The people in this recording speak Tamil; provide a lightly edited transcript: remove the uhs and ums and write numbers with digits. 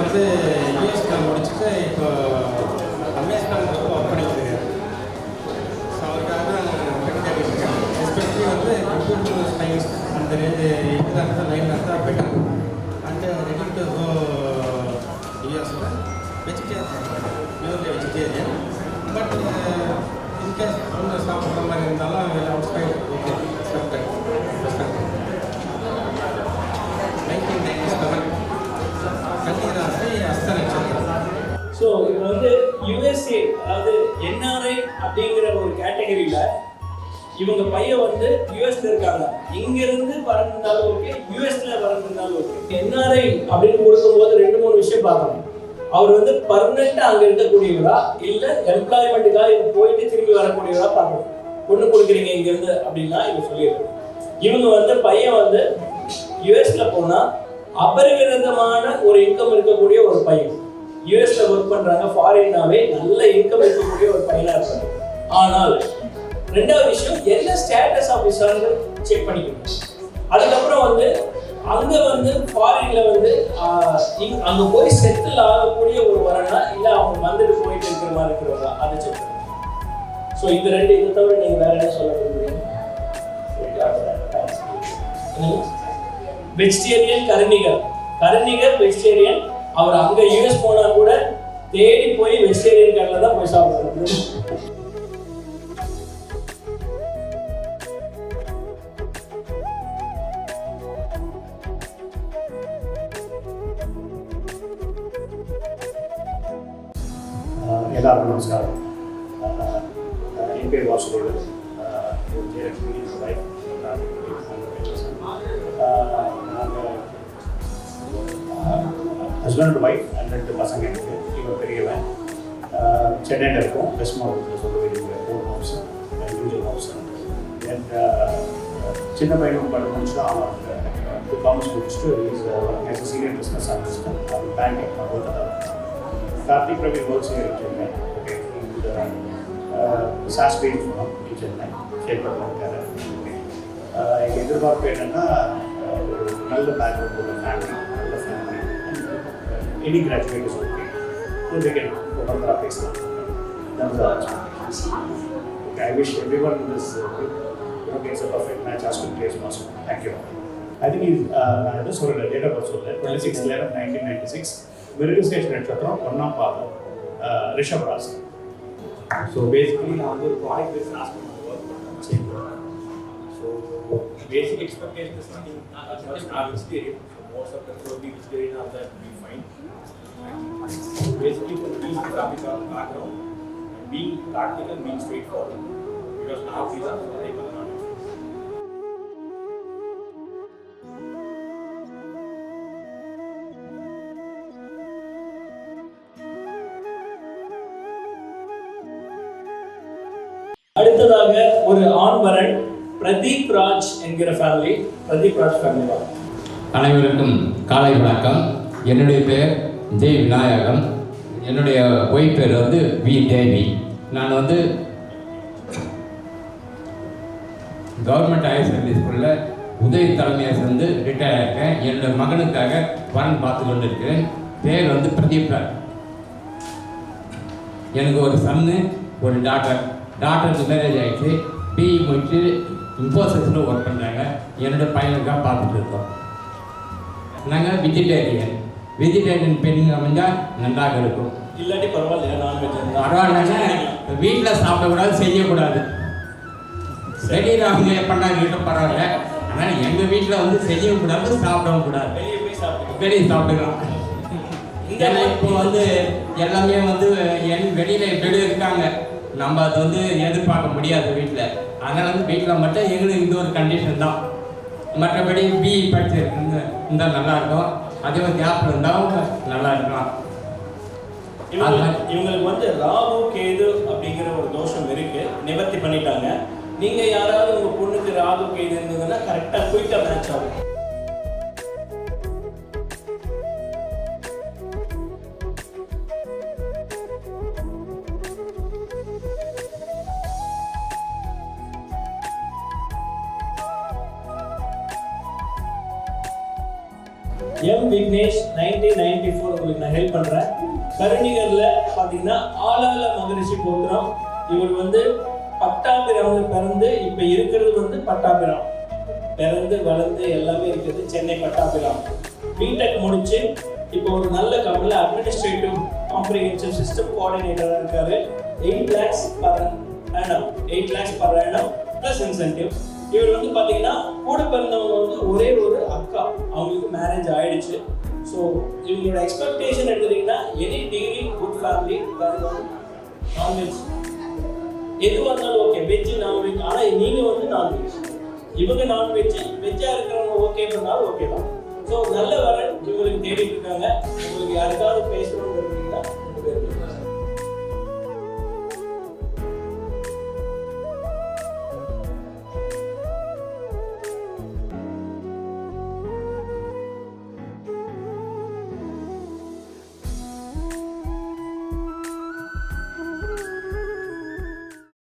வந்து யூஎஸ்ல முடிச்சுட்டு இப்போ அமேசான் ஒர்க் பண்ணிட்டு இருக்காரு. ஸோ அவருக்காக தான் பெண் கேட்டுருக்கேன். எஸ்பெஷலி வந்து கம்ப்யூட்டர் சயின்ஸ் அந்த இதுதான் லைனில் தான் போயிட்டாங்க. அண்ட் ரெடி டு கோ யூஎஸில் vegetarian, purely vegetarian. But in case ஒன்று சாப்பிட்ற மாதிரி இருந்தாலும் அவுட் சைடு ஓகே அக்செப்டட். 1997 கன்னிராசி அஸ்த நட்சத்திரம். ஸோ இப்போ வந்து யூஎஸ்ஏ அதாவது என்ஆர்ஐ அப்படிங்கிற ஒரு கேட்டகரியில் இவங்க பையன் வந்து யூஎஸ்ல இருக்காங்க, இங்கிருந்து வளர்ந்தாலும் ஓகே, யூஎஸ்ல வளர்ந்தாலும் ஓகே. என்ஆர்ஐ அப்படின்னு கொடுக்கும்போது 2-3 விஷயம் பார்க்கணும். அவர் வந்து பர்மனெண்டா அங்க இருக்கக்கூடியவரா இல்ல எம்ப்ளாய்மெண்ட்டுக்காக இவங்க போயிட்டு திரும்பி வரக்கூடியவரா பார்க்கணும். பொண்ணு கொடுக்குறீங்க இங்க இருந்து அப்படின்னா இவங்க சொல்லிடுறாங்க. இவங்க வந்து பையன் வந்து யூஎஸ்ல போனா அபரிவிதமான ஒரு இன்கம் இருக்கக்கூடிய ஒரு பையன். யூஎஸ்ல ஒர்க் பண்றாங்க, ஃபாரின்னாவே நல்ல இன்கம் இருக்கக்கூடிய ஒரு பையனா இருப்பாங்க. ஆனால் ரெண்டாவது விஷயம் என்ன ஸ்டேட்டஸ் ஆஃபீஸர்னு செக் பண்ணிக்கணும். அதுக்கப்புறம் வந்து அங்க வந்து ஃபாரின்ல வந்து அங்க போய் செட்டில் ஆகக்கூடிய ஒரு வரனா இல்ல அவங்க வந்துட்டு போயிட்டு இருக்கிற மாதிரி இருக்கிறவங்க அதை செக் பண்ணுங்க. ஸோ இது ரெண்டு, இதை தவிர நீங்க வேற என்ன சொல்ல விரும்புறீங்க? Vegetarian கருணிகர் vegetarian. அவர் அங்க யூஎஸ் போனா கூட தேடி போய் வெஜிடேரியன் கடையில் தான் போய் சாப்பிடுறாரு. எல்லாருக்கும் நமஸ்காரம். என் பேர் வாசுதேவன். ஜெயலட்சுமி வைஃப். நாங்கள் ஹஸ்பண்ட் அண்ட் ஒய்ஃப் அண்ட் 2 பசங்க எனக்கு. இவன் பெரியவன். சென்னையில் இருக்கும், வெஸ்ட் மாவட்டத்தில் சொல்ல வேண்டிய own house, individual house. And சின்ன பையனும் படம் முடிச்சுட்டு அவன் காமர்ஸ் முடிச்சுட்டு senior business officer banking Kolkata. Karthik Ravi works here in Chennai. Okay, in SAS based firm in Chennai. Kelpattam. எங்கள் எதிர்பார்ப்பு என்னென்னா ஒரு நல்ல பேக்ரவுண்ட் உள்ள ஃபேமிலி, நல்ல family. Any graduate is okay. they can further பேசலாம். Okay, I wish everyone in this gets a perfect match as quickly as possible. Thank you. I think நான் என்ன சொல்கிறேன், டேட் ஆஃப் பர்த் சொல்கிறேன். 26/11/1996. மிருகசீரிஷ நட்சத்திரம், 1ஆம் பாதம், ரிஷப ராசி. ஸோ பேசிக்கலி நான் வந்து ஒரு ப்ராடக்ட் பேஸ் ஆஸ்க் பண்ணுவேன். So basic expectation is nothing நான் vegetarian. So most of the protein vegetarian are that be fine. Basically from being practical background and being practical being straightforward because நான் அப்படி தான் ட்ரை பண்ண. அடுத்ததாக ஒரு ஆண் வரன் பிரதீப் ராஜ் என்கிற ஃபேமிலி. பிரதீப் ராஜ் ஃபேமிலி. அனைவருக்கும் காலை வணக்கம். என்னுடைய பேர் ஜெய் விநாயகம். என்னுடைய ஒய்ஃப் பேர் வந்து வி தேவி. நான் வந்து கவர்மெண்ட் ஹையர் செகண்டரி ஸ்கூலில் உதவி தலைமையாக வந்து ரிட்டையர் ஆகிருக்கேன். என்னுடைய மகனுக்காக வரன் பார்த்து கொண்டு இருக்கிறேன். பேர் வந்து பிரதீப் ராஜ். எனக்கு ஒரு சன்னு, ஒரு டாக்டருக்கு மேரேஜ் ஆகிடுச்சு. பிஇ முடிச்சு இன்ஃபோசிஸில் ஒர்க் பண்ணுறாங்க. என்னோடய பையனுக்காக பார்த்துட்டு இருக்கோம். நாங்கள் வெஜிடேரியன் பெண் அமைஞ்சால் நன்றாக இருக்கும். இல்லாட்டி பரவாயில்ல, பரவாயில்லன்னா வீட்டில் சாப்பிடக்கூடாது, செய்யக்கூடாது. வெளியில் அவங்க பண்ணாங்க வீட்டில் பரவாயில்ல. ஆனால் எங்கள் வீட்டில் வந்து செய்யவும் கூடாது, சாப்பிடவும் கூடாது. வெளியே சாப்பிட்டுக்கலாம். ஏன்னா இப்போ வந்து எல்லாமே வந்து வெளியில் எப்படி இருக்காங்க, நம்ம அதை வந்து எதிர்பார்க்க முடியாது வீட்டில். அதனால் வந்து வீட்டில் மட்டும் எங்களுக்கு இந்த ஒரு கண்டிஷன் தான். மற்றபடி பிஇ படிச்சிருக்கு இருந்தால் நல்லாயிருக்கும். அதே ஒரு கேப் இருந்தால் நல்லா இருக்கலாம். இவங்களுக்கு வந்து ராகு கேது அப்படிங்கிற ஒரு தோஷம் இருக்கு, நிவர்த்தி பண்ணிட்டாங்க. நீங்க யாராவது உங்க பொண்ணுக்கு ராகு கேது இருந்ததுன்னா கரெக்டா குயிக்கா மேட்ச் ஆகும். எம் விக்னேஷ் 1994 உங்களுக்கு நான் ஹெல்ப் பண்றேன். கருணிகர்ல பாத்தீங்கன்னா ஆளால மகரிஷி கோத்திரம். இவர் வந்து பட்டாபிராம்ல பிறந்து இப்ப இருக்கிறது வந்து பட்டாபிராம், பிறந்து வளர்ந்து எல்லாமே இருக்குது சென்னை பட்டாபிராம். பிடெக் முடிச்சு இப்போ ஒரு நல்ல கம்பெனில அட்மினிஸ்ட்ரேட்டிவ் காம்ப்ரிஹென்சிவ் சிஸ்டம் கோஆர்டினேட்டரா இருக்காரு. 8 lakhs per annum plus incentive. இவர் வந்து பாத்தீங்கன்னா கூட பிறந்தவங்க வந்து ஒரே ஒரு அக்கா, அவங்களுக்கு மேரேஜ் ஆயிடுச்சு. ஸோ இவங்களோட எக்ஸ்பெக்டேஷன் எடுத்துட்டீங்கன்னா any degree good family non veg எதுவாக இருந்தாலும் ஓகே, வெஜ் நான்வெஜ். ஆனால் நீங்கள் வந்து நான்வெஜ், இவங்க நான்வெஜ், வெஜ்ஜாக இருக்கிறவங்க ஓகே பண்ணாலும் ஓகே தான். ஸோ நல்ல வரன்.